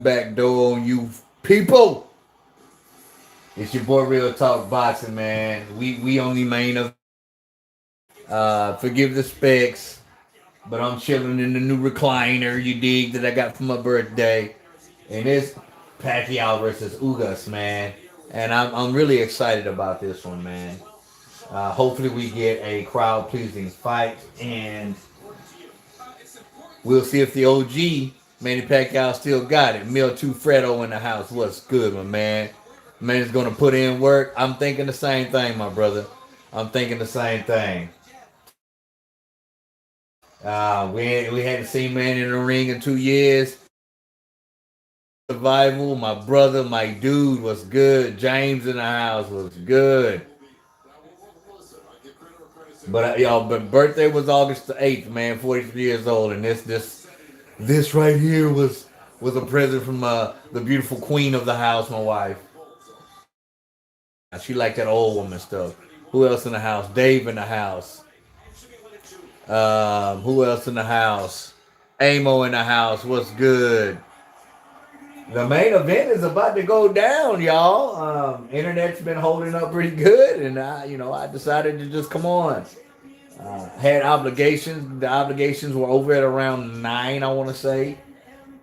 back door on you people. It's your boy Real Talk Boxing, man. We only main of forgive the specs, but I'm chilling in the new recliner, you dig, that I got for my birthday. And it's Pacquiao versus Ugas, man. And I'm really excited about this one, man. Hopefully we get a crowd pleasing fight, and we'll see if the OG Manny Pacquiao still got it. Mil 2 Fredo in the house. What's good, my man? Man's gonna put in work. I'm thinking the same thing, my brother. I'm thinking the same thing. We hadn't seen Man in the ring in 2 years. Survival, my brother, my dude was good. James in the house was good. But y'all, but birthday was August the 8th, man. 43 years old, and this right here was a present from the beautiful queen of the house, my wife. She liked that old woman stuff. Who else in the house? Dave in the house. Who else in the house? Amo in the house. What's good? The main event is about to go down, y'all. Internet's been holding up pretty good, and I decided to just come on. Had obligations. The obligations were over at around 9, I want to say,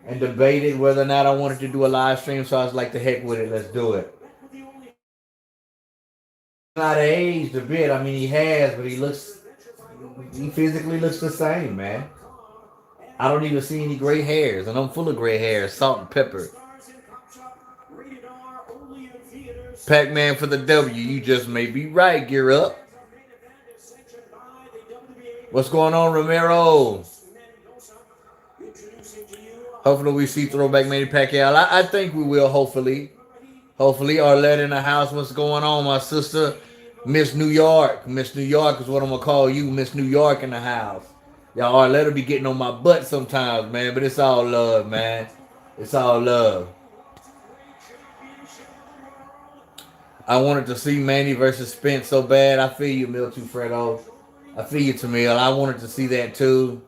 and debated whether or not I wanted to do a live stream. So I was like, "The heck with it, let's do it." Not aged a bit. I mean, he has, but he physically looks the same, man. I don't even see any gray hairs, and I'm full of gray hairs, salt and pepper. Pac-Man for the W. You just may be right. Gear up. What's going on, Romero? Hopefully we see throwback Manny Pacquiao. I think we will. Hopefully, Arlette in the house. What's going on, my sister? Miss New York. Miss New York is what I'm gonna call you. Miss New York in the house. Y'all, Arlette will be getting on my butt sometimes, man. But it's all love, man. It's all love. I wanted to see Manny versus Spence so bad. I feel you, Milton Fredo. I feel you, Tamil. I wanted to see that too.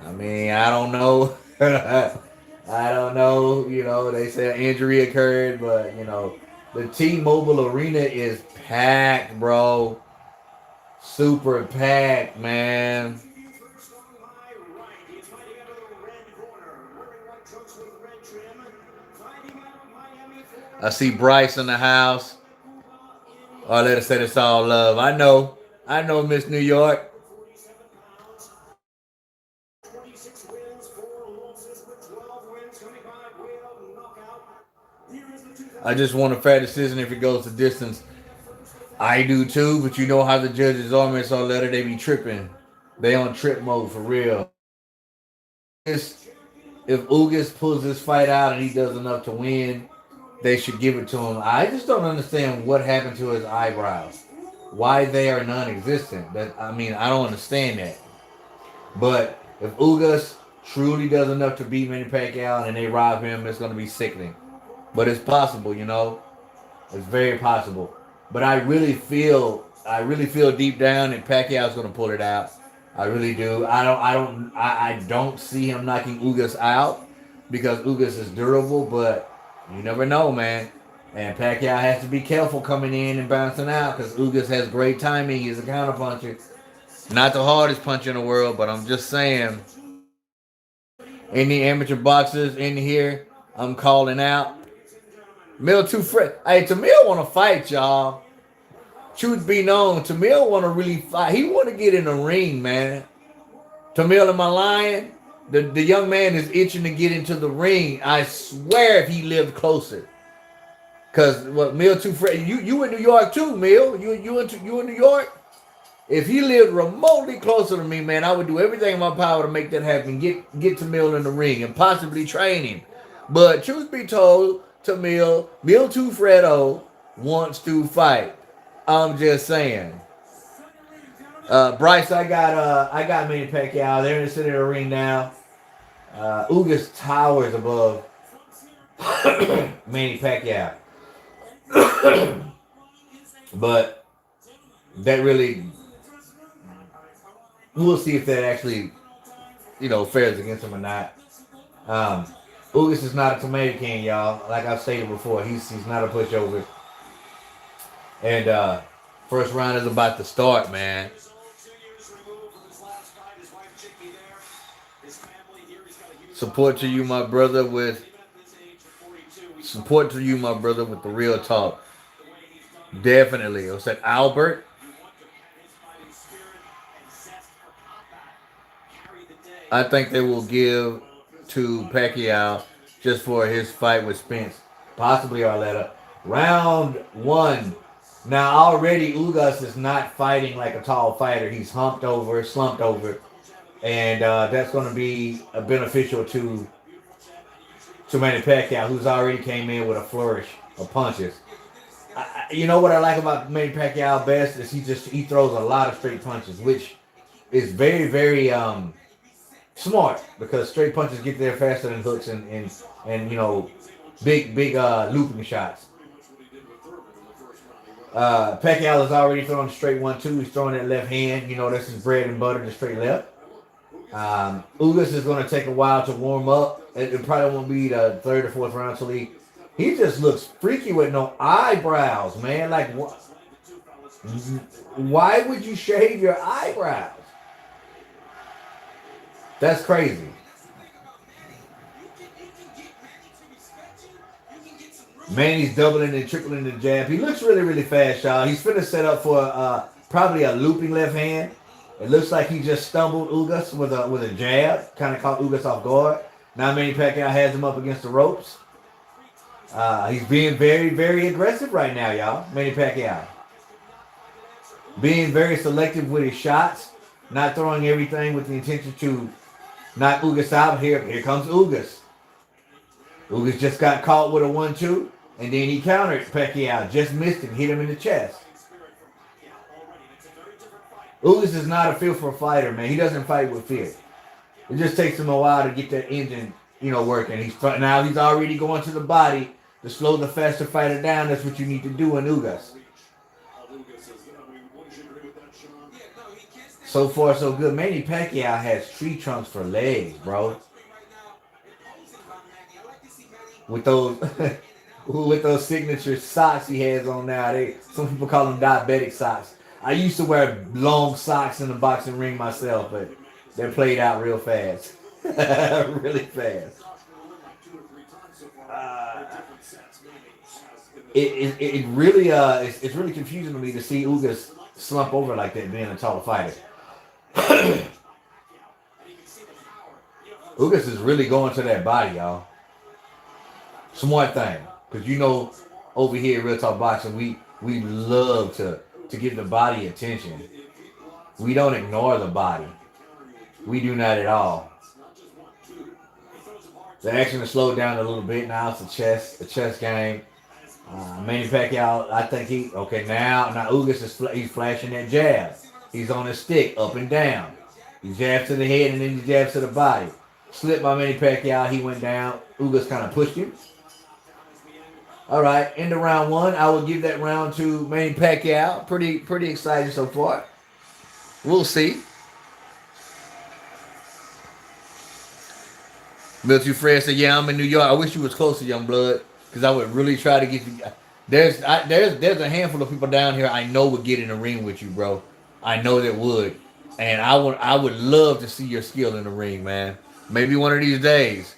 I mean, I don't know. I don't know. They say an injury occurred, but the T-Mobile Arena is packed, bro. Super packed, man. I see Bryce in the house. Oh, let us say it's all love. I know, Miss New York. I just want a fair decision if it goes to distance. I do too, but you know how the judges are, Miss Arletta. They be tripping. They on trip mode for real. If Ugas pulls this fight out and he does enough to win, they should give it to him. I just don't understand what happened to his eyebrows. Why they are non-existent. I don't understand that. But if Ugas truly does enough to beat Manny Pacquiao and they rob him, it's going to be sickening. But it's possible. It's very possible. But I really feel deep down that Pacquiao's going to pull it out. I really do. I don't see him knocking Ugas out because Ugas is durable, but you never know, man. And Pacquiao has to be careful coming in and bouncing out because Ugas has great timing. He's a counterpuncher. Not the hardest puncher in the world, but I'm just saying. Any amateur boxers in here, I'm calling out. Mill too fresh. Hey, Tamil want to fight, y'all. Truth be known, Tamil want to really fight. He want to get in the ring, man. Tamil, am I lying? The young man is itching to get into the ring. I swear if he lived closer. Cause what Mill too fresh. You in New York too, Mill. You in New York? If he lived remotely closer to me, man, I would do everything in my power to make that happen. Get Tamil in the ring and possibly train him. But truth be told, Mil Two Fredo wants to fight. I'm just saying. Bryce, I got Manny Pacquiao. They're in the center of the ring now. Ugas towers above Manny Pacquiao. But that really, we'll see if that actually, fares against him or not. Ugas is not a tomato can, y'all. Like I've stated before, he's not a pushover. And first round is about to start, man. Support to you, my brother, with the real talk. Definitely. It said Albert. I think they will give to Pacquiao just for his fight with Spence, possibly Arletta. Round one. Now already Ugas is not fighting like a tall fighter. He's slumped over, and that's going to be beneficial to Manny Pacquiao, who's already came in with a flourish of punches. You know what I like about Manny Pacquiao best is he throws a lot of straight punches, which is very very smart because straight punches get there faster than hooks and you know big looping shots. Pacquiao is already throwing straight 1-2. He's throwing that left hand. You know that's his bread and butter, the straight left. Ugas is going to take a while to warm up. It probably won't be the third or fourth round till he just looks freaky with no eyebrows, man. Like what? Why would you shave your eyebrows? That's crazy. Manny's doubling and tripling the jab. He looks really, really fast, y'all. He's finna set up for probably a looping left hand. It looks like he just stumbled Ugas with a jab, kind of caught Ugas off guard. Now Manny Pacquiao has him up against the ropes. He's being very, very aggressive right now, y'all. Manny Pacquiao. Being very selective with his shots, not throwing everything with the intention to knock Ugas out. Here comes Ugas. Ugas just got caught with a 1-2, and then he countered Pacquiao. Just missed him, hit him in the chest. Ugas is not a fearful fighter, man. He doesn't fight with fear. It just takes him a while to get that engine, working. Now he's already going to the body to slow the faster fighter down. That's what you need to do in Ugas. So far, so good. Manny Pacquiao has tree trunks for legs, bro. With those signature socks he has on now. Some people call them diabetic socks. I used to wear long socks in the boxing ring myself, but they're played out real fast. Really fast. It's really confusing to me to see Ugas slump over like that being a taller fighter. Ugas is really going to that body, y'all. Smart thing. Because over here at Real Talk Boxing, we love to give the body attention. We don't ignore the body. We do not at all. The action has slowed down a little bit. Now it's a chess game. Manny Pacquiao, I think now Ugas he's flashing that jab. He's on his stick, up and down. He jabs to the head and then he jabs to the body. Slipped by Manny Pacquiao, he went down. Ugas kind of pushed him. All right, end of round one. I will give that round to Manny Pacquiao. Pretty excited so far. We'll see. Milty Fred said, "Yeah, I'm in New York. I wish you was closer, young blood, because I would really try to get you." There's a handful of people down here I know would get in the ring with you, bro. I know that would, and I would love to see your skill in the ring, man. Maybe one of these days.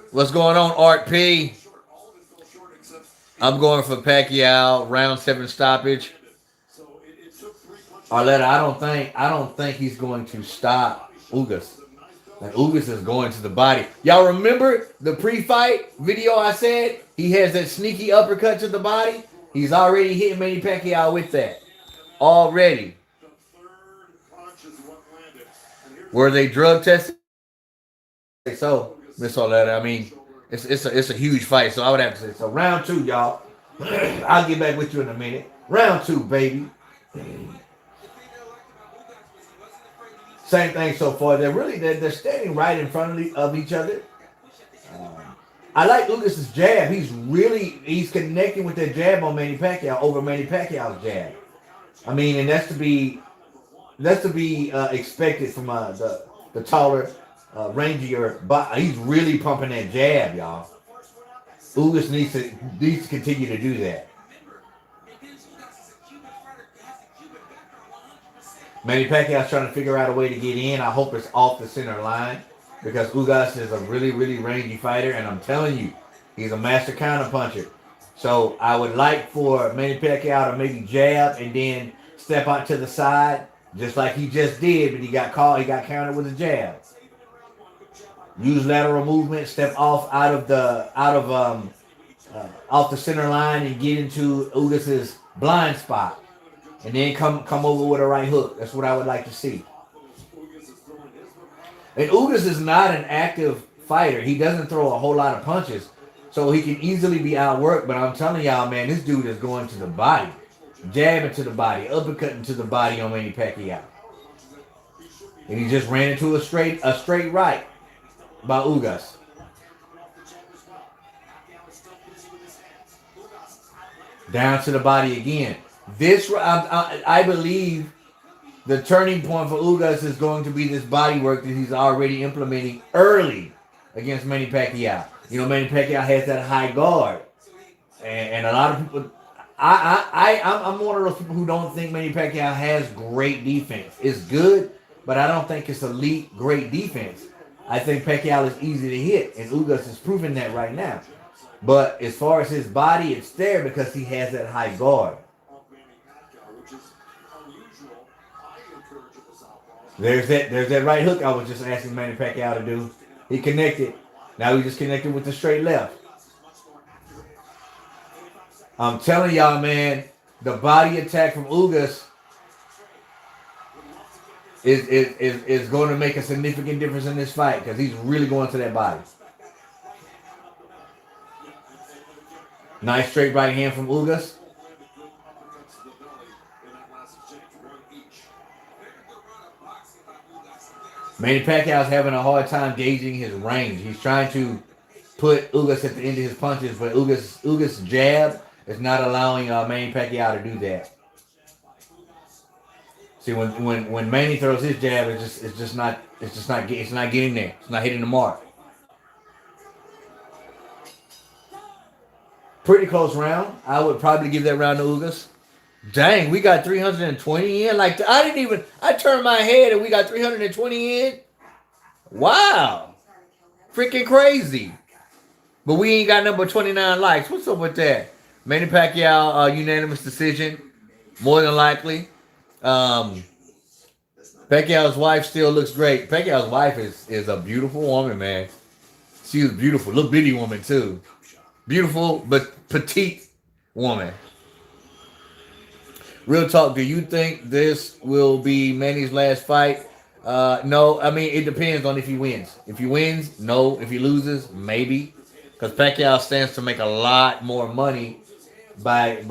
What's going on, Art P? I'm going for Pacquiao, round 7 stoppage. Arletta, I don't think he's going to stop Ugas. Like Ugas is going to the body. Y'all remember the pre-fight video I said? He has that sneaky uppercut to the body. He's already hitting Manny Pacquiao with that. Already. Were they drug tested? So, Miss Arletta, I mean, it's a huge fight, so I would have to say so. Round 2, y'all. I'll get back with you in a minute. Round 2, baby. Same thing so far. They're standing right in front of each other. I like Ugas' jab. He's connecting with that jab on Manny Pacquiao over Manny Pacquiao's jab. I mean, and that's to be expected from the taller rangier, but he's really pumping that jab, y'all. Ugas needs to continue to do that. Manny Pacquiao's trying to figure out a way to get in. I hope it's off the center line because Ugas is a really, really rangy fighter, and I'm telling you, he's a master counterpuncher. So I would like for Manny Pacquiao to maybe jab and then step out to the side, just like he just did, but he got caught. He got countered with a jab. Use lateral movement, step off off the center line and get into Ugas's blind spot, and then come over with a right hook. That's what I would like to see. And Ugas is not an active fighter. He doesn't throw a whole lot of punches, so he can easily be outworked. But I'm telling y'all, man, this dude is going to the body, jabbing to the body, uppercutting to the body on Manny Pacquiao, and he just ran into a straight right by Ugas. Down to the body again. This, I believe, the turning point for Ugas is going to be this body work that he's already implementing early against Manny Pacquiao. You know, Manny Pacquiao has that high guard, and a lot of people. I'm one of those people who don't think Manny Pacquiao has great defense. It's good, but I don't think it's elite great defense. I think Pacquiao is easy to hit, and Ugas is proving that right now. But as far as his body, it's there because he has that high guard. There's that right hook I was just asking Manny Pacquiao to do. He connected. Now he just connected with the straight left. I'm telling y'all, man, the body attack from Ugas is going to make a significant difference in this fight because he's really going to that body. Nice straight right hand from Ugas. Manny Pacquiao's having a hard time gauging his range. He's trying to put Ugas at the end of his punches, but Ugas' jab is not allowing Manny Pacquiao to do that. See, when Manny throws his jab, it's not getting there. It's not hitting the mark. Pretty close round. I would probably give that round to Ugas. Dang, we got 320 in. Like I turned my head and we got 320 in. Wow, freaking crazy. But we ain't got number 29 likes. What's up with that? Manny Pacquiao, unanimous decision, more than likely. Pacquiao's wife still looks great. Pacquiao's wife is a beautiful woman, man. She was beautiful, little bitty woman too. Beautiful but petite woman. Real talk, do you think this will be Manny's last fight? No, I mean, it depends on if he wins. If he wins, no. If he loses, maybe. Because Pacquiao stands to make a lot more money by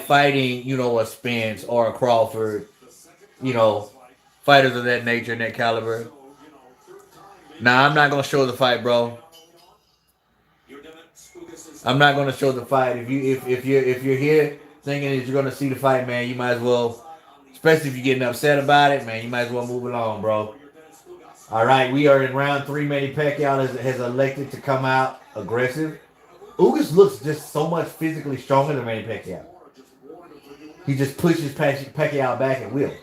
fighting, you know, a Spence or a Crawford, you know, fighters of that nature and that caliber. Nah, I'm not going to show the fight, bro. I'm not going to show the fight. If you're here thinking that you're going to see the fight, man, you might as well, especially if you're getting upset about it, man, you might as well move along, bro. All right, we are in round 3. Manny Pacquiao has elected to come out aggressive. Ugas looks just so much physically stronger than Manny Pacquiao. He just pushes Pacquiao back at will.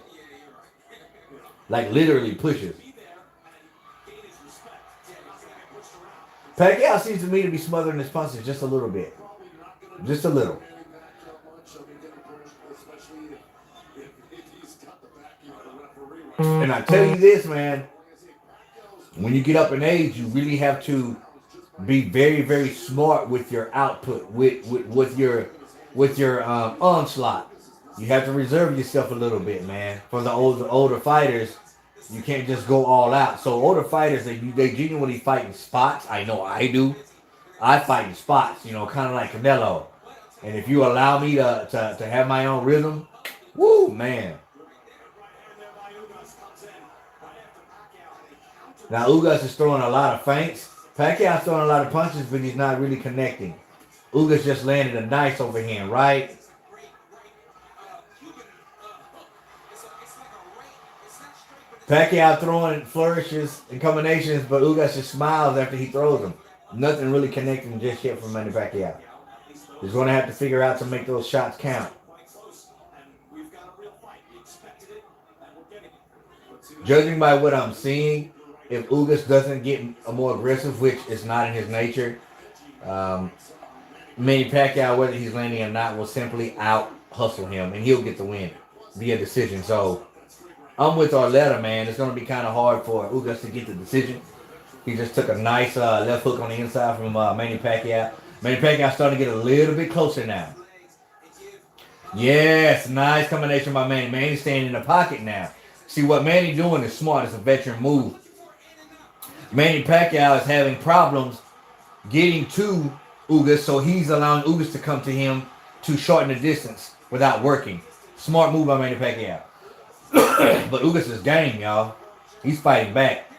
Like literally pushes. Pacquiao seems to me to be smothering his punches just a little bit. Just a little. And I tell you this, man. When you get up in age, you really have to be very, very smart with your output, with your onslaught. You have to reserve yourself a little bit, man. For the older fighters, you can't just go all out. So older fighters, they genuinely fight in spots. I know I do. I fight in spots, you know, kind of like Canelo. And if you allow me to have my own rhythm, woo, man. Now Ugas is throwing a lot of feints. Pacquiao's throwing a lot of punches, but he's not really connecting. Ugas just landed a nice overhand, right? Pacquiao throwing flourishes and combinations, but Ugas just smiles after he throws them. Nothing really connecting just yet from Manny Pacquiao. He's going to have to figure out to make those shots count. Judging by what I'm seeing, if Ugas doesn't get more aggressive, which is not in his nature, um, Manny Pacquiao, whether he's landing or not, will simply out hustle him, and he'll get the win via decision. So I'm with Arletta, man. It's going to be kind of hard for Ugas to get the decision. He just took a nice left hook on the inside from Manny Pacquiao. Manny Pacquiao starting to get a little bit closer now. Yes, nice combination by Manny. Manny's staying in the pocket now. See, what Manny doing is smart. It's a veteran move. Manny Pacquiao is having problems getting to Ugas, so he's allowing Ugas to come to him to shorten the distance without working. Smart move by Manny Pacquiao. But Ugas is game, y'all. He's fighting back.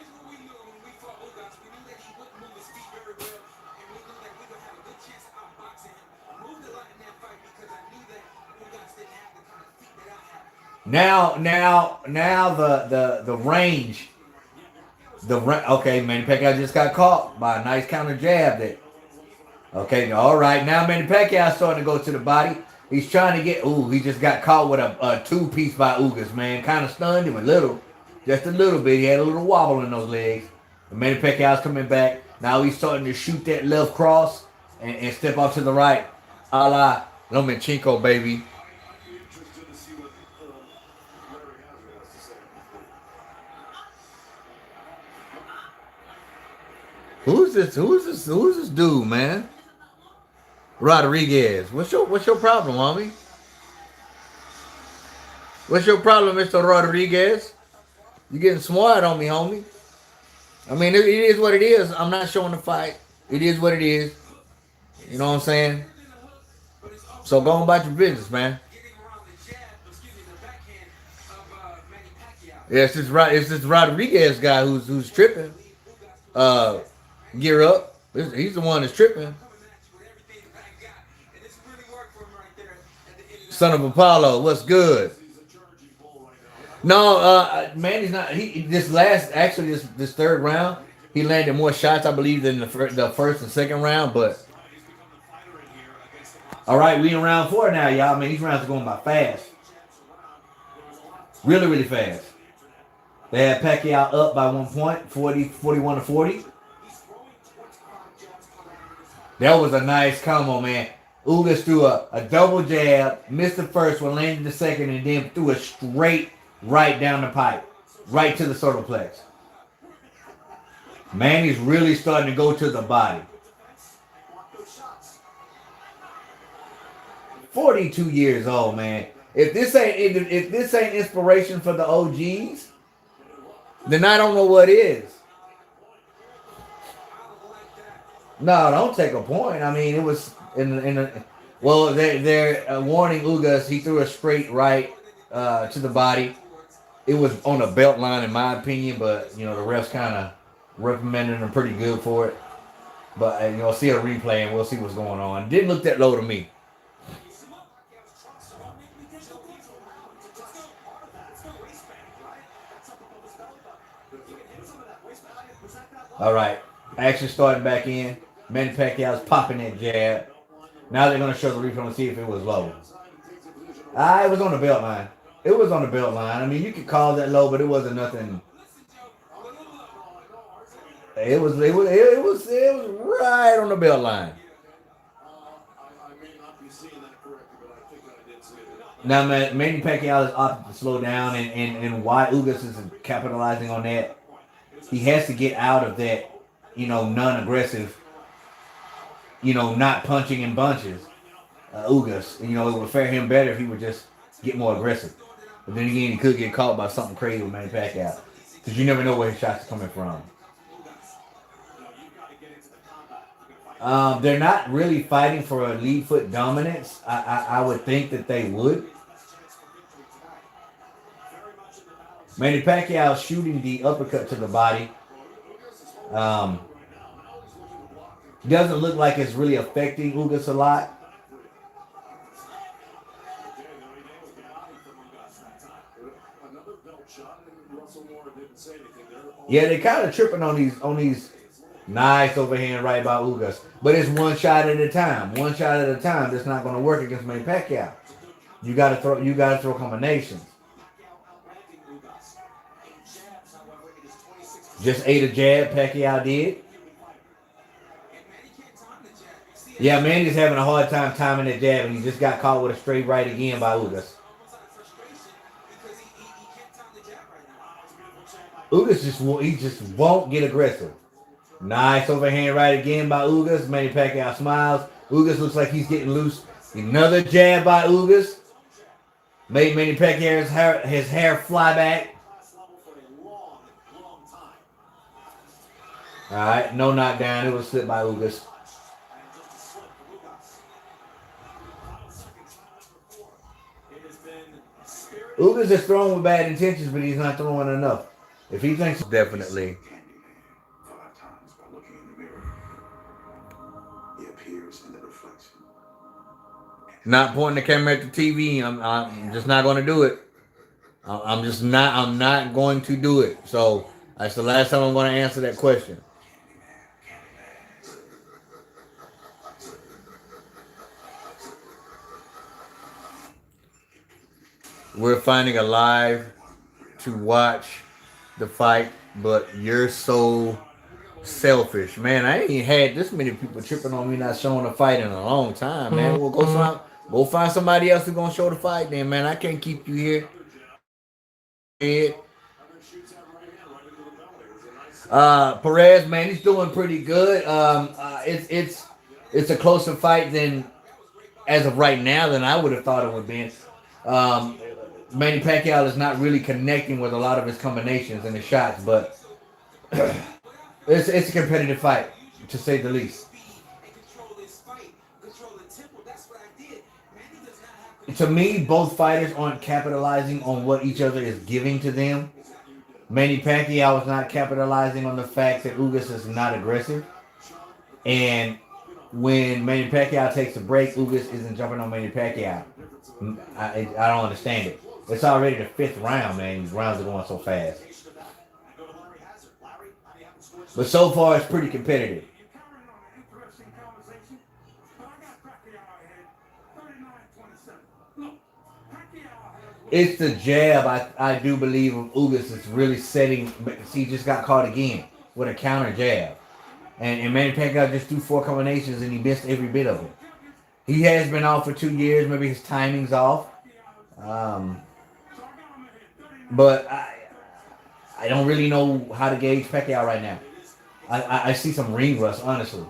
Now the range. Okay, Manny Pacquiao just got caught by a nice counter jab that. Okay, all right. Now Manny Pacquiao starting to go to the body. He's trying to get. Ooh, he just got caught with a two-piece by Ugas, man. Kind of stunned him a little. Just a little bit. He had a little wobble in those legs. And Manny Pacquiao's coming back. Now he's starting to shoot that left cross and step off to the right. A la Lomachenko, baby. Who's this dude, man? Rodriguez. What's your problem, homie? What's your problem, Mr. Rodriguez? You getting smart on me, homie. I mean, it is what it is. I'm not showing the fight. It is what it is. You know what I'm saying? So go on about your business, man. Yeah, it's this Rodriguez guy who's tripping. Uh, gear up. He's the one that's tripping. Son of Apollo, what's good? No, Manny's not. He this third round, he landed more shots, I believe, than the first and second round. But all right, we in round 4 now, y'all. I mean, these rounds are going by fast, really, really fast. They had Pacquiao up by 1 point, 41 to 40. That was a nice combo, man. Ugas threw a double jab, missed the first one, landed the second, and then threw a straight right down the pipe, right to the solar plex. Manny's really starting to go to the body. 42 years old, man. If this ain't inspiration for the OGs, then I don't know what is. No, don't take a point. I mean, it was well, they're warning Ugas. He threw a straight right to the body. It was on a belt line, in my opinion, but the refs kind of reprimanded him pretty good for it. But see a replay and we'll see what's going on. Didn't look that low to me. All right, action starting back in. Manny Pacquiao's popping that jab. Now they're going to show the replay and see if it was low. It was on the belt line. It was on the belt line. I mean, you could call that low, but it wasn't nothing. It was right on the belt line. Now, Manny Pacquiao is opted to slow down, and why Ugas is capitalizing on that. He has to get out of that, non-aggressive, not punching in bunches. Ugas, it would fare him better if he would just get more aggressive. But then again, he could get caught by something crazy with Manny Pacquiao, because you never know where his shots are coming from. They're not really fighting for a lead foot dominance. I would think that they would. Manny Pacquiao shooting the uppercut to the body. Doesn't look like it's really affecting Ugas a lot. Yeah, they kind of tripping on these nice overhand right by Ugas. But it's one shot at a time. One shot at a time. That's not gonna work against Manny Pacquiao. You gotta throw combinations. Just ate a jab, Pacquiao did. Yeah, Manny's having a hard time timing that jab, and he just got caught with a straight right again by Ugas. Ugas just won't get aggressive. Nice overhand right again by Ugas. Manny Pacquiao smiles. Ugas looks like he's getting loose. Another jab by Ugas. Made Manny Pacquiao's hair fly back. All right, no knockdown. It was slipped by Ugas. Ugas is throwing with bad intentions, but he's not throwing enough. If he thinks definitely. Not pointing the camera at the TV. I'm just not going to do it. I'm not going to do it. So that's the last time I'm going to answer that question. We're finding a live to watch the fight, but you're so selfish, man. I ain't had this many people tripping on me not showing a fight in a long time, man. Well, go find somebody else who's gonna show the fight, then, man. I can't keep you here. Perez, man, he's doing pretty good. It's a closer fight than as of right now than I would have thought it would be. Um, Manny Pacquiao is not really connecting with a lot of his combinations and his shots, but it's a competitive fight to say the least. To me, both fighters aren't capitalizing on what each other is giving to them. Manny Pacquiao is not capitalizing on the fact that Ugas is not aggressive. And when Manny Pacquiao takes a break, Ugas isn't jumping on Manny Pacquiao. I don't understand it. It's already the fifth round, man. These rounds are going so fast. But so far, it's pretty competitive. It's the jab, I do believe, of Ugas is really setting. See, he just got caught again with a counter jab. And Manny Pacquiao just threw 4 combinations and he missed every bit of it. He has been off for 2 years. Maybe his timing's off. But I don't really know how to gauge Pacquiao right now. I see some ring rust, honestly.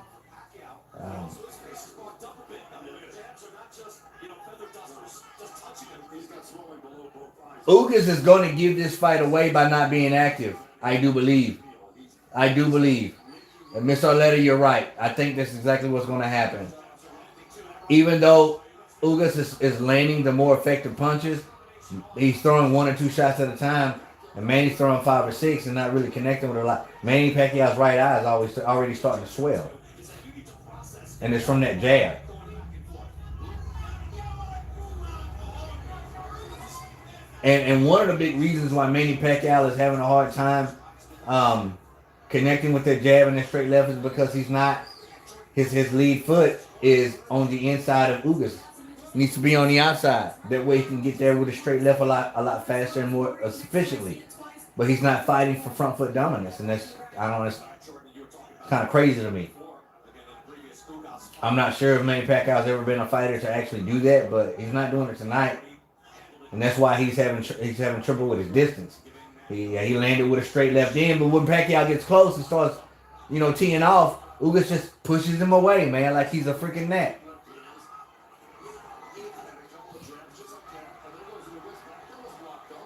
Ugas is going to give this fight away by not being active. I do believe. And Miss Arletta, you're right. I think that's exactly what's going to happen. Even though Ugas is landing the more effective punches, he's throwing 1 or 2 shots at a time, and Manny's throwing 5 or 6 and not really connecting with a lot. Manny Pacquiao's right eye is already starting to swell, and it's from that jab. And one of the big reasons why Manny Pacquiao is having a hard time connecting with that jab and that straight left is because he's not his lead foot is on the inside of Ugas. He needs to be on the outside. That way he can get there with a straight left a lot faster and more sufficiently. But he's not fighting for front foot dominance, and that's kind of crazy to me. I'm not sure if Manny Pacquiao's ever been a fighter to actually do that, but he's not doing it tonight. And that's why he's having trouble with his distance. He landed with a straight left in, but when Pacquiao gets close and starts, teeing off, Ugas just pushes him away, man, like he's a freaking gnat.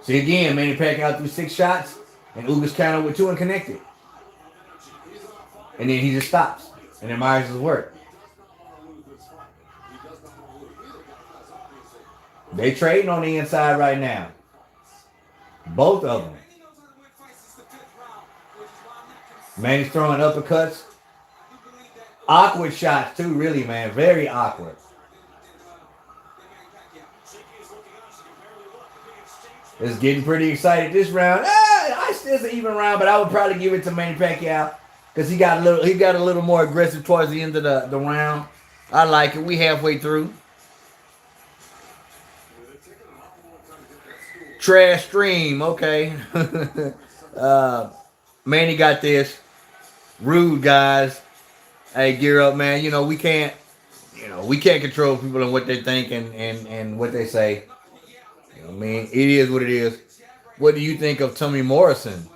See again, Manny Pacquiao threw 6 shots, and Ugas countered with 2 and connected. And then he just stops and admires his work. They trading on the inside right now. Both of them. Manny's throwing uppercuts. Awkward shots too, really, man. Very awkward. It's getting pretty excited this round. I it's an even round, but I would probably give it to Manny Pacquiao because he got a little more aggressive towards the end of the round. I like it. We halfway through. Trash stream, okay. Manny got this. Rude guys. Hey, gear up, man. We can't control people and what they think and what they say. I mean, it is what it is. What do you think of Tommy Morrison?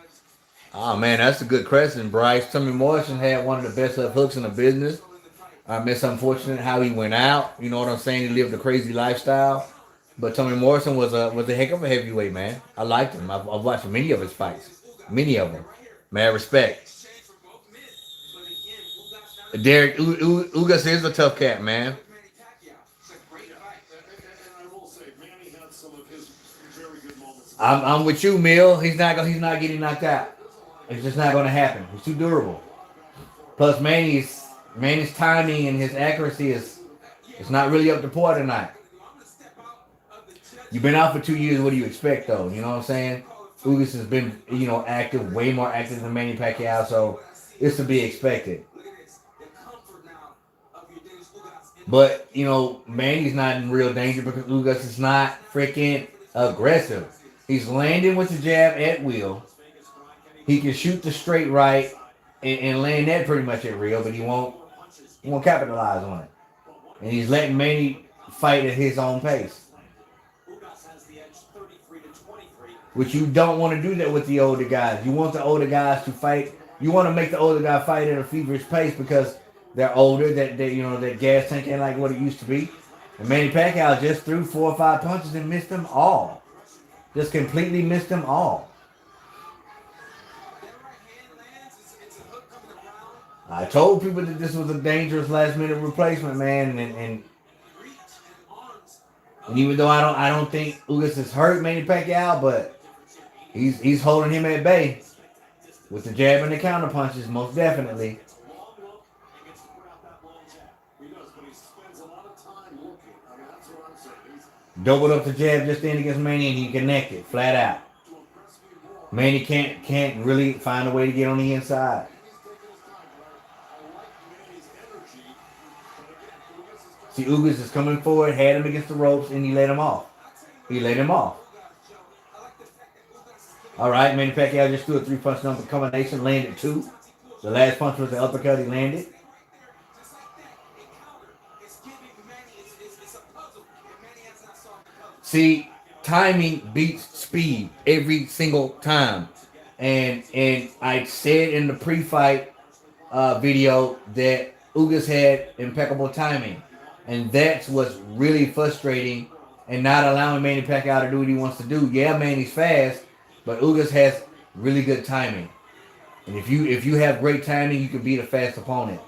Oh man, that's a good question, Bryce. Tommy Morrison had one of the best left hooks in the business. It's unfortunate how he went out. You know what I'm saying? He lived a crazy lifestyle. But Tommy Morrison was a heck of a heavyweight, man. I liked him. I've watched many of his fights. Many of them. Mad respect. Derek Ugas is a tough cat, man. I'm with you, Mill. He's not getting knocked out. It's just not gonna happen. He's too durable. Plus Manny's timing and his accuracy is it's not really up to par tonight. You've been out for 2 years. What do you expect, though? You know what I'm saying? Ugas has been, active, way more active than Manny Pacquiao, so it's to be expected. But, Manny's not in real danger because Ugas is not freaking aggressive. He's landing with the jab at will. He can shoot the straight right and land that pretty much at real, but he won't capitalize on it. And he's letting Manny fight at his own pace. Which you don't want to do that with the older guys. You want the older guys to fight. You want to make the older guy fight at a feverish pace because they're older. That gas tank ain't like what it used to be. And Manny Pacquiao just threw 4 or 5 punches and missed them all. Just completely missed them all. I told people that this was a dangerous last minute replacement, man, and even though I don't think Ugas has hurt Manny Pacquiao, but he's holding him at bay with the jab and the counter punches, most definitely. Doubled up the jab just in against Manny, and he connected flat out. Manny can't really find a way to get on the inside. See, Ugas is coming forward, had him against the ropes, and he let him off. All right, Manny Pacquiao just threw a 3-punch number combination, landed 2. The last punch was the uppercut he landed. See, timing beats speed every single time. And I said in the pre-fight video that Ugas had impeccable timing. And that's what's really frustrating and not allowing Manny Pacquiao to do what he wants to do. Yeah, Manny's fast, but Ugas has really good timing. And if you have great timing, you can beat a fast opponent.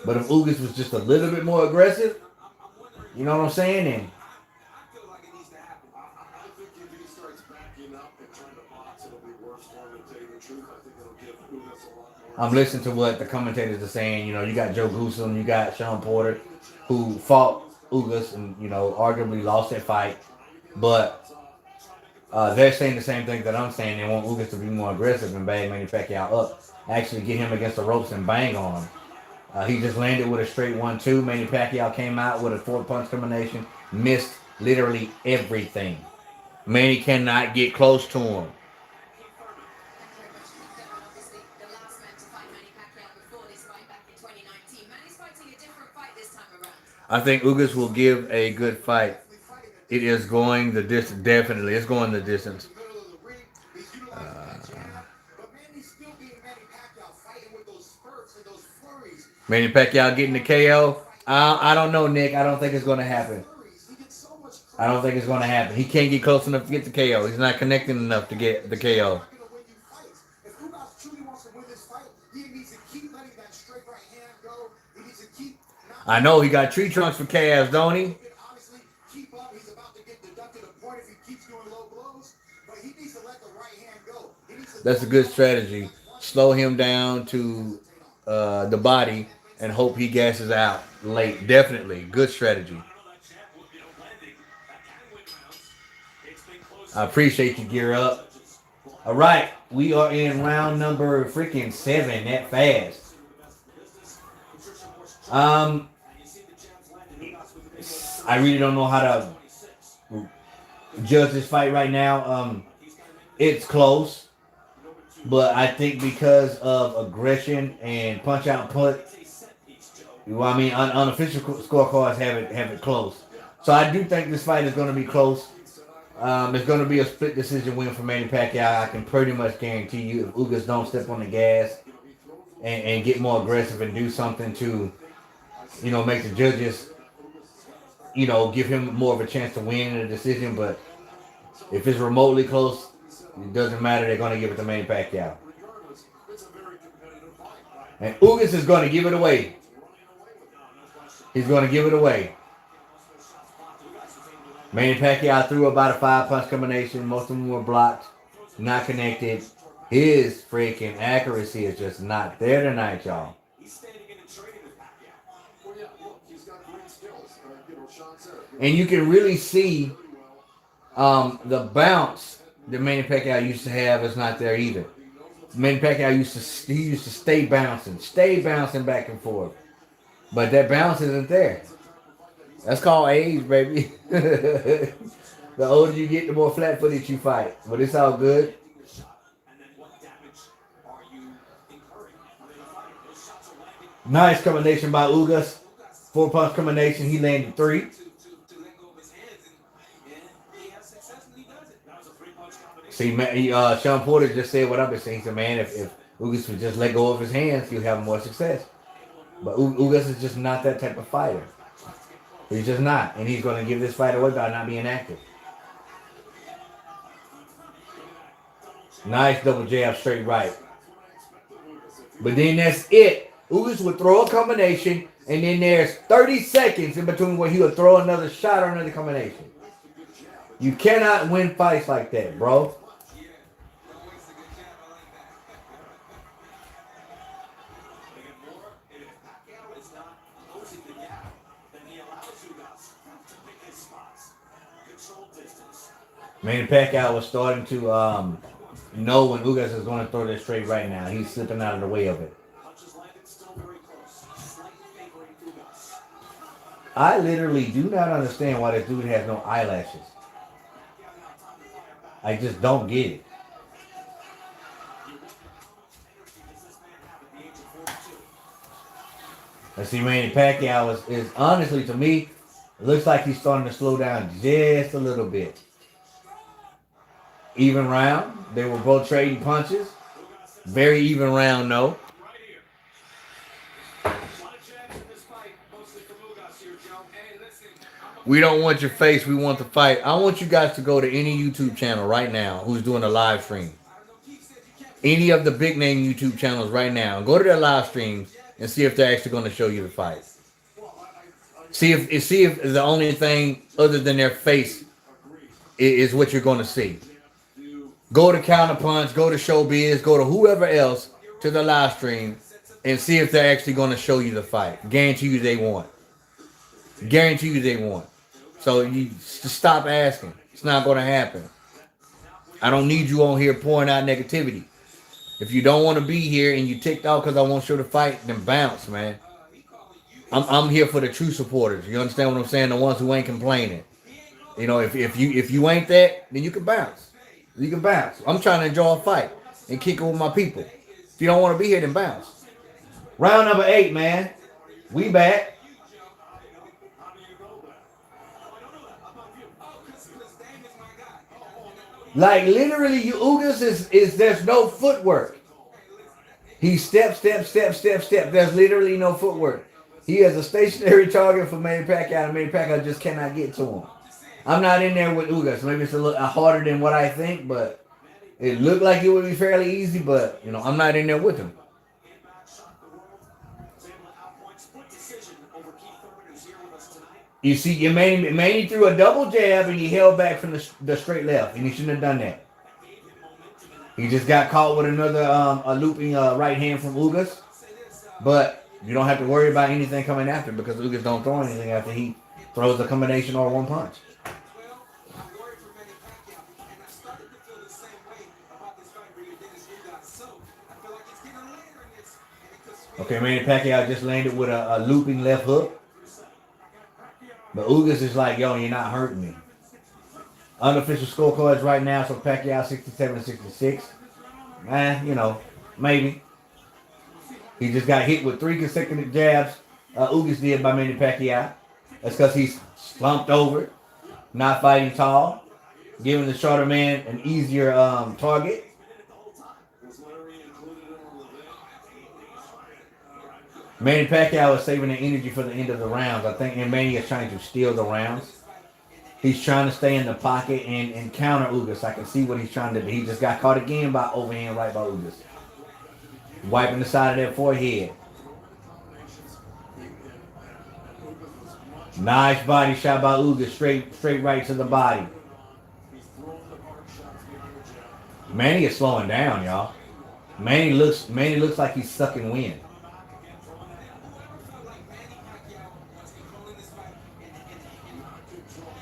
But if Ugas was just a little bit more aggressive, you know what I'm saying? And I'm listening to what the commentators are saying. You got Joe Gruesome, you got Sean Porter, who fought Ugas and, arguably lost that fight. But they're saying the same thing that I'm saying. They want Ugas to be more aggressive and bang Manny Pacquiao up. Actually get him against the ropes and bang on him. He just landed with a straight 1-2. Manny Pacquiao came out with a 4-punch combination. Missed literally everything. Manny cannot get close to him. I think Ugas will give a good fight. It is going the distance. Definitely. It's going the distance. Manny Pacquiao getting the KO. I don't know, Nick. I don't think it's going to happen. He can't get close enough to get the KO. He's not connecting enough to get the KO. I know he got tree trunks for calves, don't he? That's a good strategy. Slow him down to the body and hope he gasses out late. Definitely. Good strategy. I appreciate you, Gear Up. All right, we are in round number freaking 7. That fast. I really don't know how to judge this fight right now. It's close, but I think because of aggression and punch out put, well, I mean, unofficial scorecards have it close. So I do think this fight is going to be close. It's going to be a split decision win for Manny Pacquiao. I can pretty much guarantee you if Ugas don't step on the gas and get more aggressive and do something to, make the judges, give him more of a chance to win in a decision. But if it's remotely close, it doesn't matter. They're going to give it to Manny Pacquiao. And Ugas is going to give it away. He's going to give it away. Manny Pacquiao threw about a 5-punch combination. Most of them were blocked, not connected. His freaking accuracy is just not there tonight, y'all. And you can really see the bounce that Manny Pacquiao used to have is not there either. Manny Pacquiao used to stay bouncing back and forth. But that bounce isn't there. That's called age, baby. The older you get, the more flat-footed you fight. But it's all good. Nice combination by Ugas. 4-punch combination. He landed 3. See, Sean Porter just said what I've been saying. He said, man, if Ugas would just let go of his hands, he'll have more success. But Ugas is just not that type of fighter. He's just not. And he's going to give this fight away by not being active. Nice double jab, straight right. But then that's it. Ugas would throw a combination, and then there's 30 seconds in between where he would throw another shot or another combination. You cannot win fights like that, bro. Manny Pacquiao was starting to know when Ugas is going to throw this straight right now. He's slipping out of the way of it. I literally do not understand why this dude has no eyelashes. I just don't get it. Let's see, Manny Pacquiao is honestly, to me, it looks like he's starting to slow down just a little bit. Even round. They were both trading punches. Very even round, though. We don't want your face. We want the fight. I want you guys to go to any YouTube channel right now who's doing a live stream. Any of the big name YouTube channels right now. Go to their live streams and see if they're actually going to show you the fight. See if the only thing other than their face is what you're going to see. Go to Counterpunch, go to Showbiz, go to whoever else to the live stream and see if they're actually going to show you the fight. Guarantee you they won't. Guarantee you they won't. So you just stop asking. It's not going to happen. I don't need you on here pouring out negativity. If you don't want to be here and you ticked off because I won't show the fight, then bounce, man. I'm here for the true supporters. You understand what I'm saying? The ones who ain't complaining. You know, if you ain't that, then you can bounce. You can bounce. I'm trying to enjoy a fight and kick it with my people. If you don't want to be here, then bounce. Round number 8, man. We back. Like literally, Ugas is there's no footwork. He step. There's literally no footwork. He is a stationary target for Manny Pacquiao, and Manny Pacquiao just cannot get to him. I'm not in there with Ugas. Maybe it's a little harder than what I think, but it looked like it would be fairly easy. But I'm not in there with him. You see, Manny threw a double jab and he held back from the straight left, and he shouldn't have done that. He just got caught with another a looping right hand from Ugas, but you don't have to worry about anything coming after because Ugas don't throw anything after he throws a combination or one punch. Okay, Manny Pacquiao just landed with a looping left hook. But Ugas is like, yo, you're not hurting me. Unofficial scorecards right now, so Pacquiao 67-66. You know, maybe. He just got hit with 3 consecutive jabs. Ugas did by Manny Pacquiao. That's because he's slumped over, not fighting tall, giving the shorter man an easier target. Manny Pacquiao is saving the energy for the end of the rounds. I think and Manny is trying to steal the rounds. He's trying to stay in the pocket and counter Ugas. I can see what he's trying to do. He just got caught again by overhand right by Ugas. Wiping the side of that forehead. Nice body shot by Ugas. Straight right to the body. Manny is slowing down, y'all. Manny looks like he's sucking wind.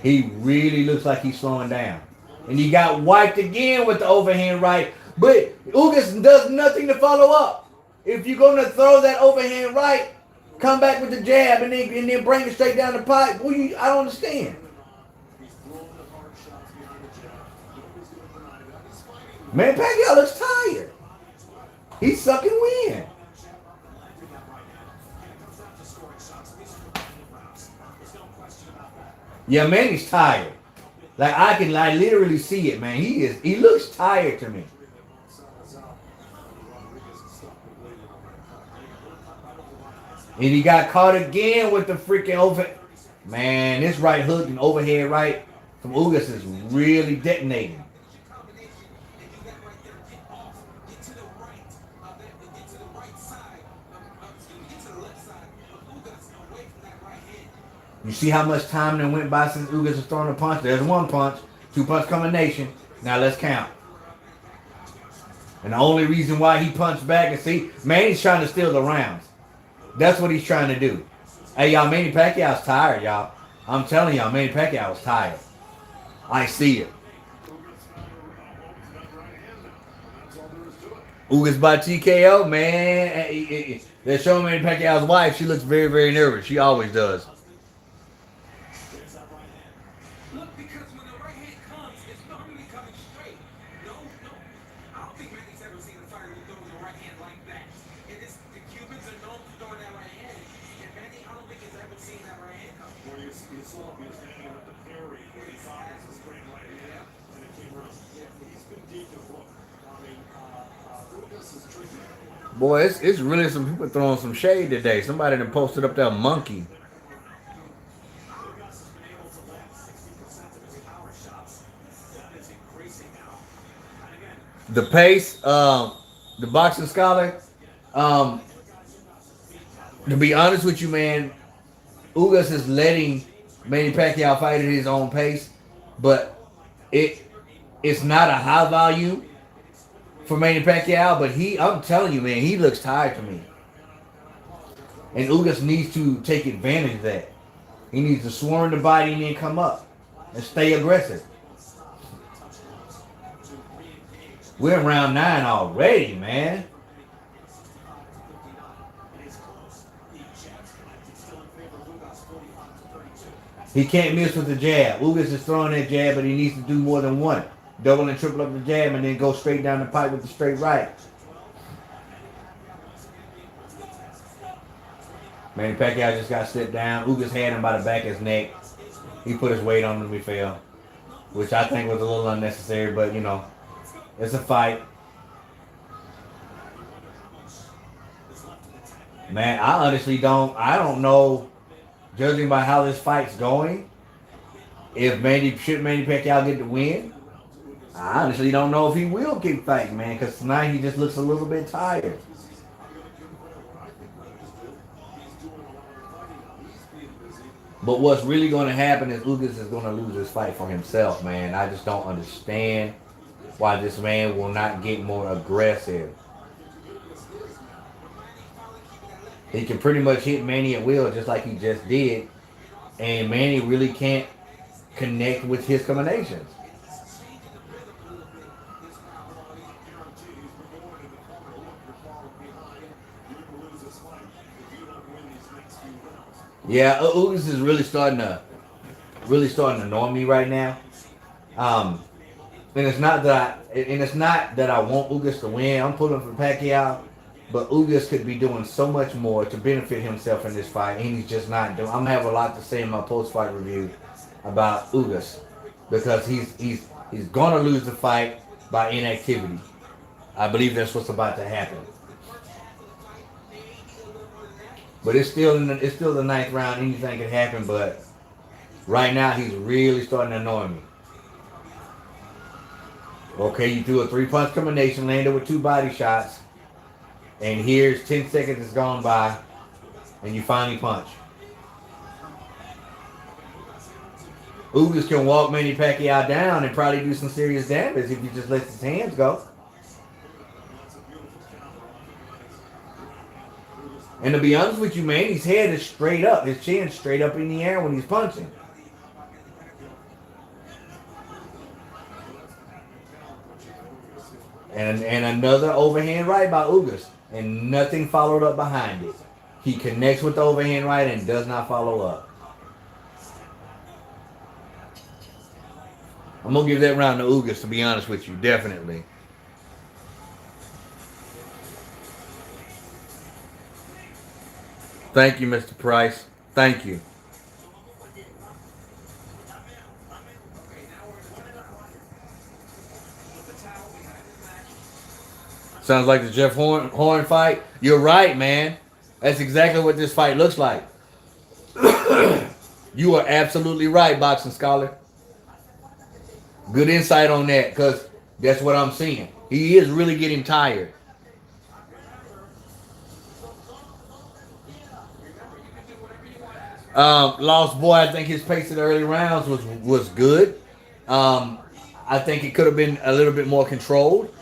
He really looks like he's slowing down. And he got wiped again with the overhand right. But Ugas does nothing to follow up. If you're going to throw that overhand right, come back with the jab and then bring it straight down the pipe. I don't understand. Man, Pacquiao looks tired. He's sucking wind. Yeah, man, he's tired. Like I can literally see it, man. He looks tired to me. And he got caught again with the freaking Man, this right hook and overhead right from Ugas is really detonating. You see how much time that went by since Ugas has thrown a punch? There's 1 punch, 2 punch combination. Now let's count. And the only reason why he punched back is Manny's trying to steal the rounds. That's what he's trying to do. Hey, y'all, Manny Pacquiao's tired, y'all. I'm telling y'all, Manny Pacquiao's tired. I see it. Ugas by TKO, man. They're showing Manny Pacquiao's wife. She looks very, very nervous. She always does. Boy, it's really some people throwing some shade today. Somebody done posted up there monkey. The pace, the boxing scholar, to be honest with you, man, Ugas is letting Manny Pacquiao fight at his own pace, but it's not a high volume for Manny Pacquiao, but I'm telling you, man, he looks tired to me. And Ugas needs to take advantage of that. He needs to swarm the body and then come up and stay aggressive. We're in round 9 already, man. He can't miss with the jab. Ugas is throwing that jab, but he needs to do more than one. Double and triple up the jab and then go straight down the pipe with the straight right. Manny Pacquiao just got slipped down. Ugas had him by the back of his neck. He put his weight on him. He fell, which I think was a little unnecessary, but you know, it's a fight. Man, I honestly don't know, judging by how this fight's going, should Manny Pacquiao get the win? I honestly don't know if he will keep fighting, man, because tonight he just looks a little bit tired. But what's really going to happen is Ugas is going to lose this fight for himself, man. I just don't understand why this man will not get more aggressive. He can pretty much hit Manny at will just like he just did. And Manny really can't connect with his combinations. Yeah, Ugas is really starting to annoy me right now. Um, and it's not that I want Ugas to win. I'm pulling for Pacquiao, but Ugas could be doing so much more to benefit himself in this fight, and he's just not doing. I'm gonna have a lot to say in my post-fight review about Ugas because he's gonna lose the fight by inactivity. I believe that's what's about to happen. But it's still the ninth round. Anything can happen. But right now he's really starting to annoy me. Okay, you threw a three-punch combination, landed with two body shots, and here's 10 seconds has gone by, and you finally punch. Ugas can walk Manny Pacquiao down and probably do some serious damage if he just lets his hands go. And to be honest with you, Manny's head is straight up. His chin's straight up in the air when he's punching. And another overhand right by Ugas. And nothing followed up behind it. He connects with the overhand right and does not follow up. I'm going to give that round to Ugas, to be honest with you. Definitely. Thank you, Mr. Price. Thank you. Sounds like the Jeff Horn fight. You're right, man. That's exactly what this fight looks like. You are absolutely right, Boxing Scholar. Good insight on that, because that's what I'm seeing. He is really getting tired. Lost Boy, I think his pace in the early rounds was good. Um, I think it could have been a little bit more controlled.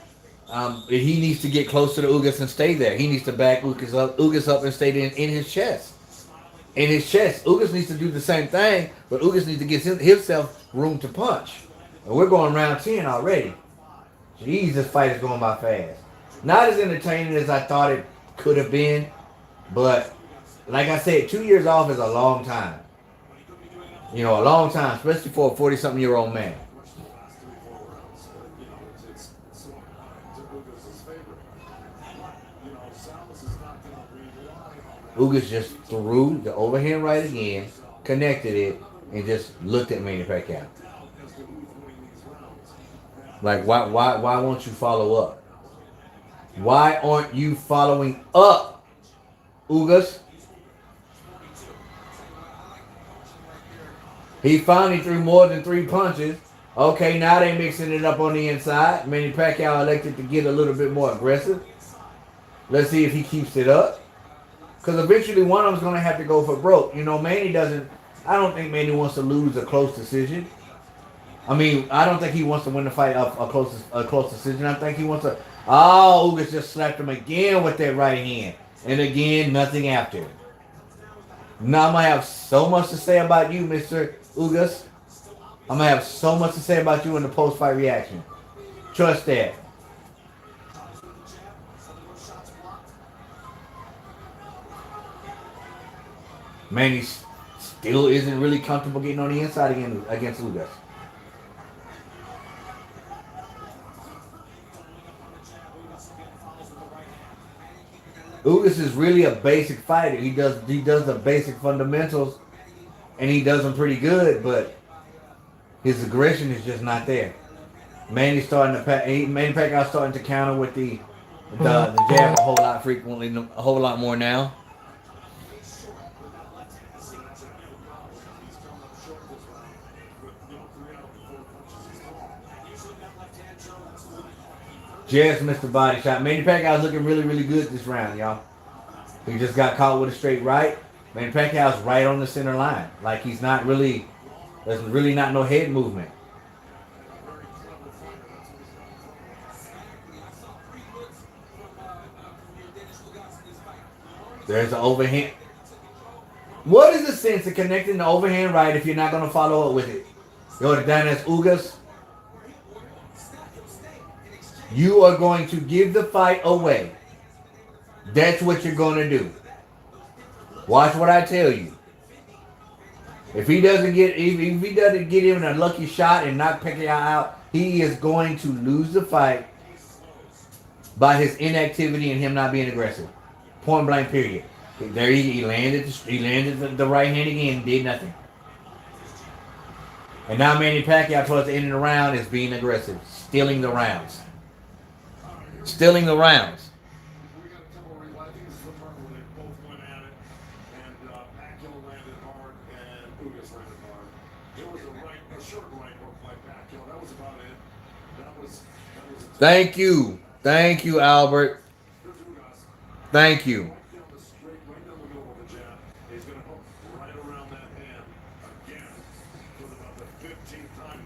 He needs to get close to the Ugas and stay there. He needs to back Ugas up and stay in his chest. In his chest. Ugas needs to do the same thing, but Ugas needs to get himself room to punch. And we're going round 10 already. Jeez, this fight is going by fast. Not as entertaining as I thought it could have been, but like I said, 2 years off is a long time. You know, a long time, especially for a 40-something-year-old man. Ugas just threw the overhand right again, connected it, and just looked at Manny Pacquiao. Like, why won't you follow up? Why aren't you following up, Ugas? He finally threw more than 3 punches. Okay, now they mixing it up on the inside. Manny Pacquiao elected to get a little bit more aggressive. Let's see if he keeps it up. Because eventually one of them's going to have to go for broke. You know, I don't think Manny wants to lose a close decision. I mean, I don't think he wants to win the fight a close decision. I think he wants to. Oh, Ugas just slapped him again with that right hand. And again, nothing after. Now I'm going to have so much to say about you, Mr. Ugas. I'm going to have so much to say about you in the post-fight reaction. Trust that. Manny still isn't really comfortable getting on the inside again against Ugas. Ugas is really a basic fighter. He does the basic fundamentals, and he does them pretty good. But his aggression is just not there. Manny Pacquiao starting to counter with the jab a whole lot more now. Just missed the body shot. Manny Pacquiao's looking really, really good this round, y'all. He just got caught with a straight right. Manny Pacquiao's right on the center line. Like there's really not no head movement. There's the overhand. What is the sense of connecting the overhand right if you're not going to follow up with it? Yo, down as Ugas. You are going to give the fight away. That's what you're going to do. Watch what I tell you. If he doesn't get even a lucky shot and knock Pacquiao out, he is going to lose the fight by his inactivity and him not being aggressive. Point blank. Period. There he landed. He landed the right hand again and did nothing. And now Manny Pacquiao towards the end of the round is being aggressive, stealing the rounds. Stealing the rounds. Thank you. Thank you, Albert. Thank you.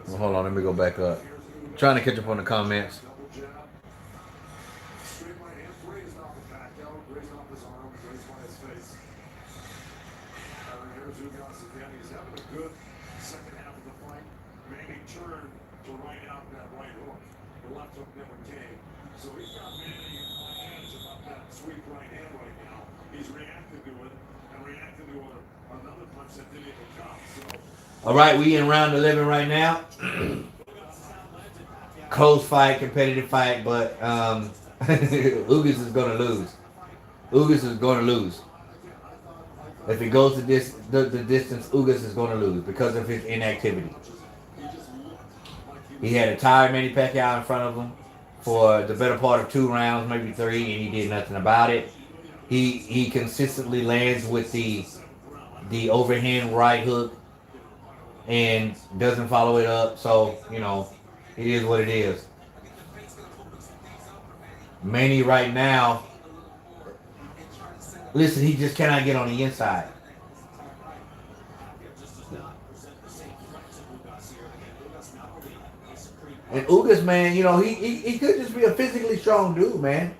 Well, hold on, let me go back up. I'm trying to catch up on the comments. All right, we in round 11 right now. Close fight, competitive fight, but Ugas is going to lose. Ugas is going to lose. If it goes to the distance, Ugas is going to lose because of his inactivity. He had a tired Manny Pacquiao in front of him for the better part of 2 rounds, maybe 3, and he did nothing about it. He consistently lands with the overhand right hook and doesn't follow it up. So, you know, it is what it is. Manny right now, listen, he just cannot get on the inside. And Ugas, man, you know, he could just be a physically strong dude, man.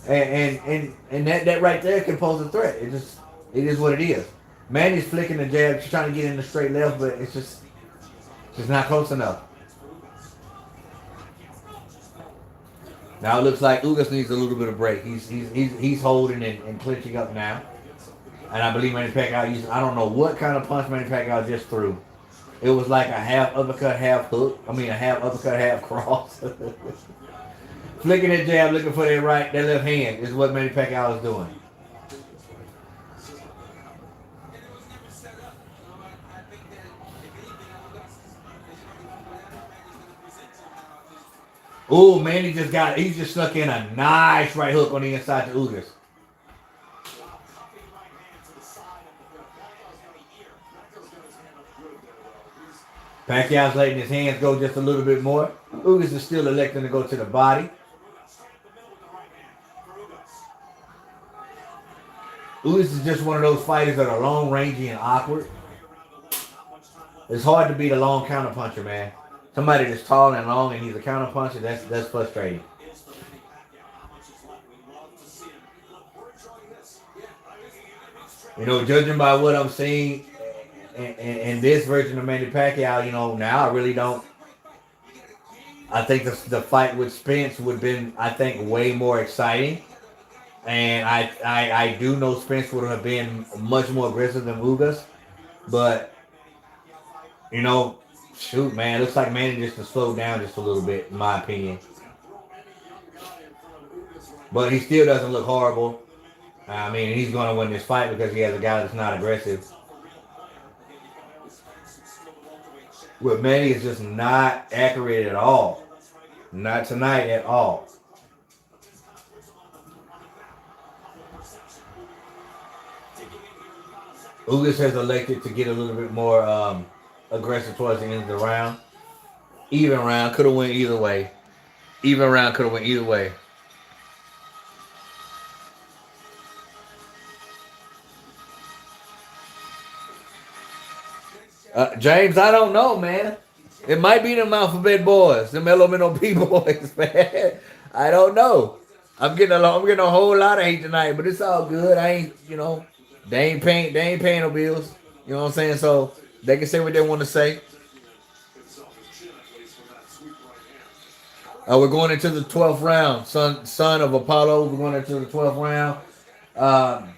And that right there can pose a threat. It is what it is. Manny's flicking the jab, she's trying to get in the straight left, but it's just not close enough. Now it looks like Ugas needs a little bit of break. He's holding and clinching up now. And I believe Manny Pacquiao used, I don't know what kind of punch Manny Pacquiao just threw. It was like a half uppercut, half hook. I mean a half uppercut, half cross. Flicking that jab, looking for that left hand is what Manny Pacquiao is doing. Oh, man, he just snuck in a nice right hook on the inside to Ugas. Pacquiao's letting his hands go just a little bit more. Ugas is still electing to go to the body. Ugas is just one of those fighters that are long, rangy, and awkward. It's hard to beat a long counter puncher, man. Somebody that's tall and long and he's a counter puncher, that's frustrating. You know, judging by what I'm seeing in this version of Manny Pacquiao, you know, now I really don't. I think the fight with Spence would have been, I think, way more exciting. And I do know Spence would have been much more aggressive than Ugas. But, you know, shoot, man, it looks like Manny just to slow down just a little bit, in my opinion. But he still doesn't look horrible. I mean, he's going to win this fight because he has a guy that's not aggressive. But Manny is just not accurate at all. Not tonight at all. Ugas has elected to get a little bit more aggressive towards the end of the round. Even round, could have went either way. Even round, could have went either way. James, I don't know, man. It might be them alphabet boys, them elemental P boys, man. I don't know. I'm getting a whole lot of hate tonight, but it's all good. I ain't, you know, they ain't paying no bills. You know what I'm saying? So they can say what they want to say. We're going into the 12th round. Son of Apollo, we're going into the 12th round.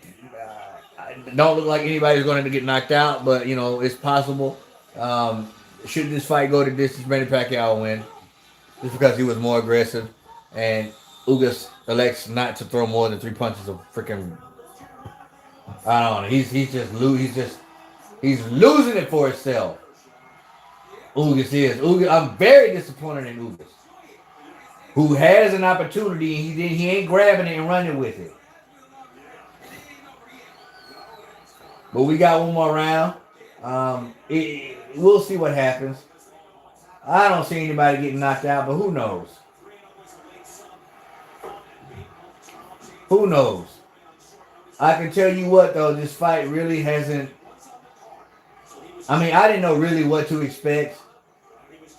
Don't look like anybody's going to get knocked out, but you know it's possible. Um, should this fight go to distance, Manny Pacquiao will win just because he was more aggressive, and Ugas elects not to throw more than 3 punches of freaking. I don't know. He's losing it for himself. Ugas is. Ugas, I'm very disappointed in Ugas, who has an opportunity and he ain't grabbing it and running with it. But we got one more round. We'll see what happens. I don't see anybody getting knocked out, but who knows? Who knows? I can tell you what though, this fight really hasn't. I mean, I didn't know really what to expect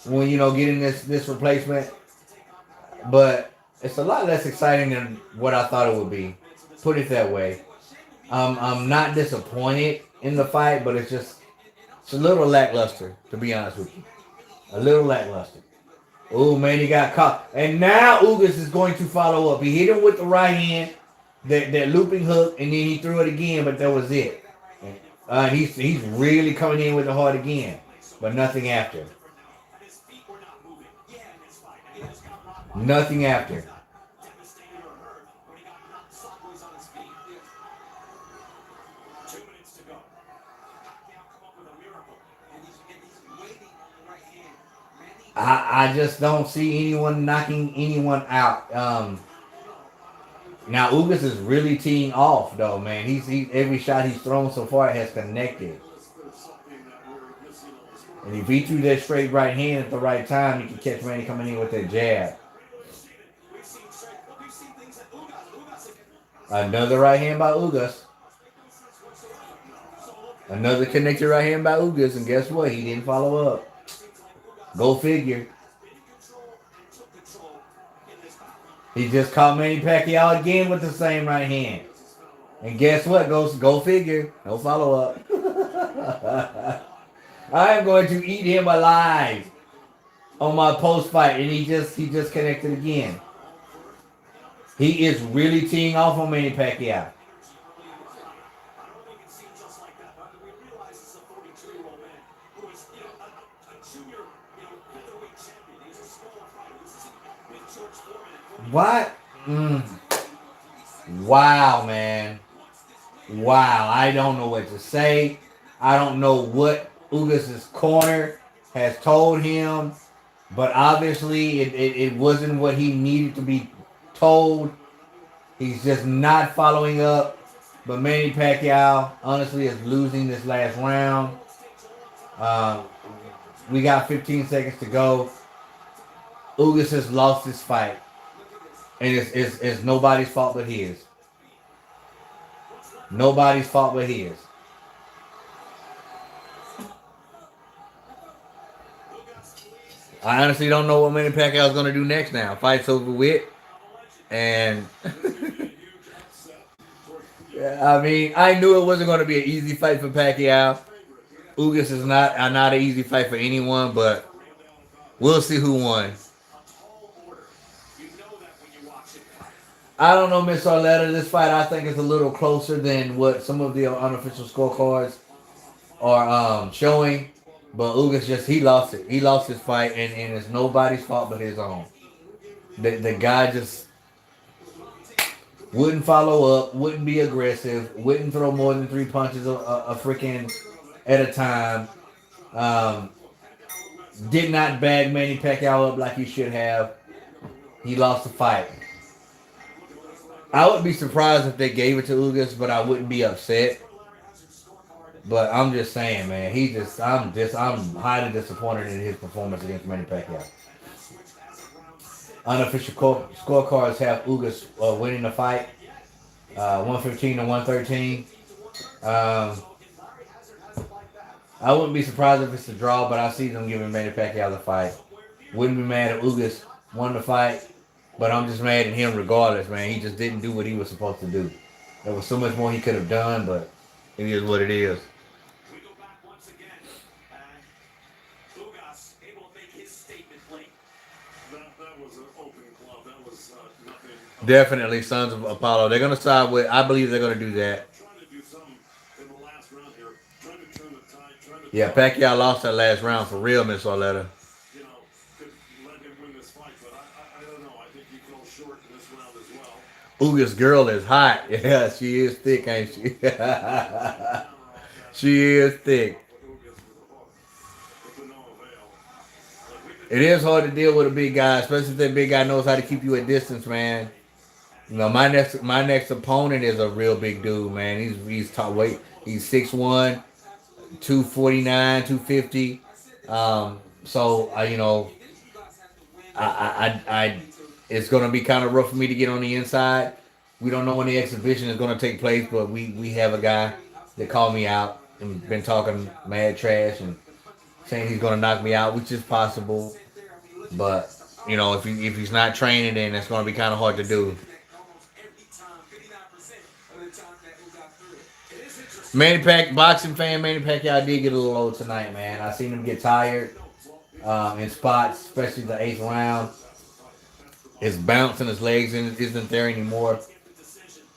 when getting this replacement, but it's a lot less exciting than what I thought it would be. Put it that way. I'm not disappointed in the fight, but it's a little lackluster, to be honest with you. A little lackluster. Oh man, he got caught, and now Ugas is going to follow up. He hit him with the right hand, that looping hook, and then he threw it again, but that was it. He's really coming in with the heart again, but nothing after. Nothing after. I just don't see anyone knocking anyone out. Now Ugas is really teeing off though, man. He every shot he's thrown so far has connected. And if he threw that straight right hand at the right time, he can catch Manny coming in with that jab. Another right hand by Ugas. Another connected right hand by Ugas, and guess what? He didn't follow up. Go figure. He just caught Manny Pacquiao again with the same right hand. And guess what? Go figure. No follow up. I am going to eat him alive on my post fight, and he just connected again. He is really teeing off on Manny Pacquiao. What? Wow, man. Wow. I don't know what to say. I don't know what Ugas' corner has told him, but obviously it wasn't what he needed to be told. He's just not following up. But Manny Pacquiao, honestly, is losing this last round. We got 15 seconds to go. Ugas has lost this fight. And it's nobody's fault but his. Nobody's fault but his. I honestly don't know what Manny Pacquiao is going to do next now. Fight's over with. And I mean, I knew it wasn't going to be an easy fight for Pacquiao. Ugas is not an easy fight for anyone, but we'll see who won. I don't know, Miss Arletta. This fight, I think, is a little closer than what some of the unofficial scorecards are showing. But Ugas he lost it. He lost his fight, and it's nobody's fault but his own. The guy just wouldn't follow up, wouldn't be aggressive, wouldn't throw more than 3 punches a freaking at a time. Did not bag Manny Pacquiao up like he should have. He lost the fight. I wouldn't be surprised if they gave it to Ugas, but I wouldn't be upset. But I'm just saying, man, I'm highly disappointed in his performance against Manny Pacquiao. Unofficial scorecards have Ugas winning the fight, 115 to 113. I wouldn't be surprised if it's a draw, but I see them giving Manny Pacquiao the fight. Wouldn't be mad if Ugas won the fight. But I'm just mad at him regardless, man. He just didn't do what he was supposed to do. There was so much more he could have done, but it is what it is. Definitely Sons of Apollo. They're going to side with, I believe they're going to do that. Yeah, Pacquiao lost that last round for real, Miss Orletta. Ugas girl is hot. Yeah, she is thick, ain't she? She is thick. It is hard to deal with a big guy, especially if that big guy knows how to keep you at distance, man. You know, my next opponent is a real big dude, man. He's top weight. He's 6'1", 249, 250. So I it's gonna be kind of rough for me to get on the inside. We don't know when the exhibition is gonna take place, but we have a guy that called me out and been talking mad trash and saying he's gonna knock me out, which is possible. But if he's not training, then it's gonna be kind of hard to do. Boxing fan Manny Pacquiao did get a little old tonight, man. I seen him get tired in spots, especially the eighth round. His bounce in his legs isn't there anymore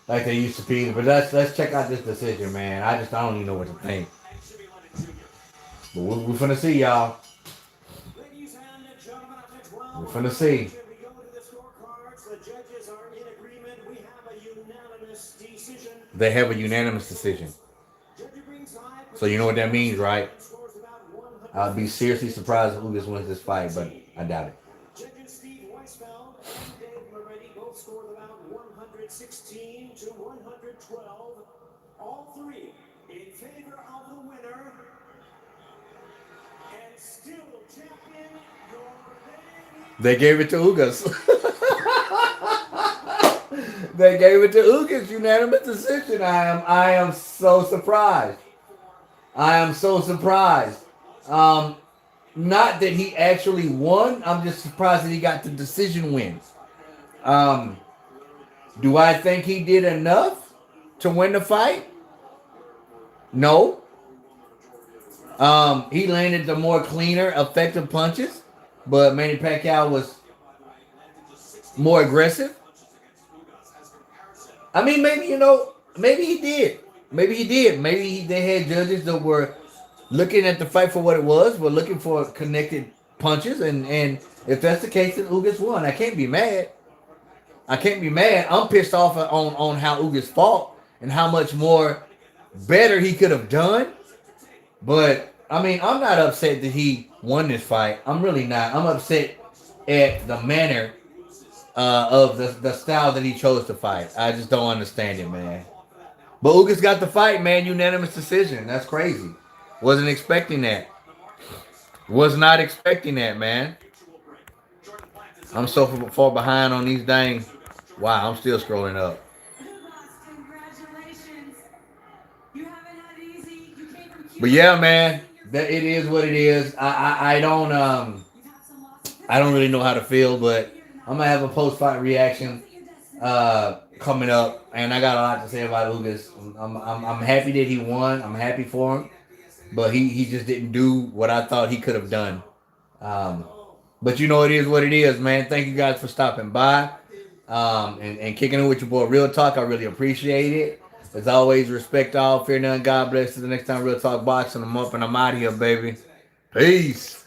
like they used to be. But let's check out this decision, man. I don't even know what to think. But we're finna see, y'all. We're finna see. They have a unanimous decision. So you know what that means, right? I'd be seriously surprised if Ugas wins this fight, but I doubt it. All three in favor of the winner and still champion. They gave it to Ugas. They gave it to Ugas. Unanimous decision. I am so surprised. I am so surprised. Not that he actually won. I'm just surprised that he got the decision win. Do I think he did enough to win the fight? No. He landed the more cleaner, effective punches, but Manny Pacquiao was more aggressive. I mean, maybe he did. Maybe he did. They had judges that were looking at the fight for what it was, were looking for connected punches, and if that's the case, then Ugas won. I can't be mad. I'm pissed off on how Ugas fought and how much more better he could have done. But I mean, I'm not upset that he won this fight. I'm really not. I'm upset at the manner of the style that he chose to fight. I just don't understand it, man. But Ugas got the fight, man. Unanimous decision. That's crazy. Wasn't expecting that. Was not expecting that, man. I'm so far behind on these dang. Wow, I'm still scrolling up. But yeah, man, that it is what it is. I don't really know how to feel, but I'm gonna have a post fight reaction coming up, and I got a lot to say about Ugas. I'm happy that he won. I'm happy for him, but he just didn't do what I thought he could have done. But it is what it is, man. Thank you guys for stopping by and kicking it with your boy Real Talk. I really appreciate it. As always, respect all, fear none, God bless. Till the next time, Real Talk Boxing. I'm up and I'm out of here, baby. Peace.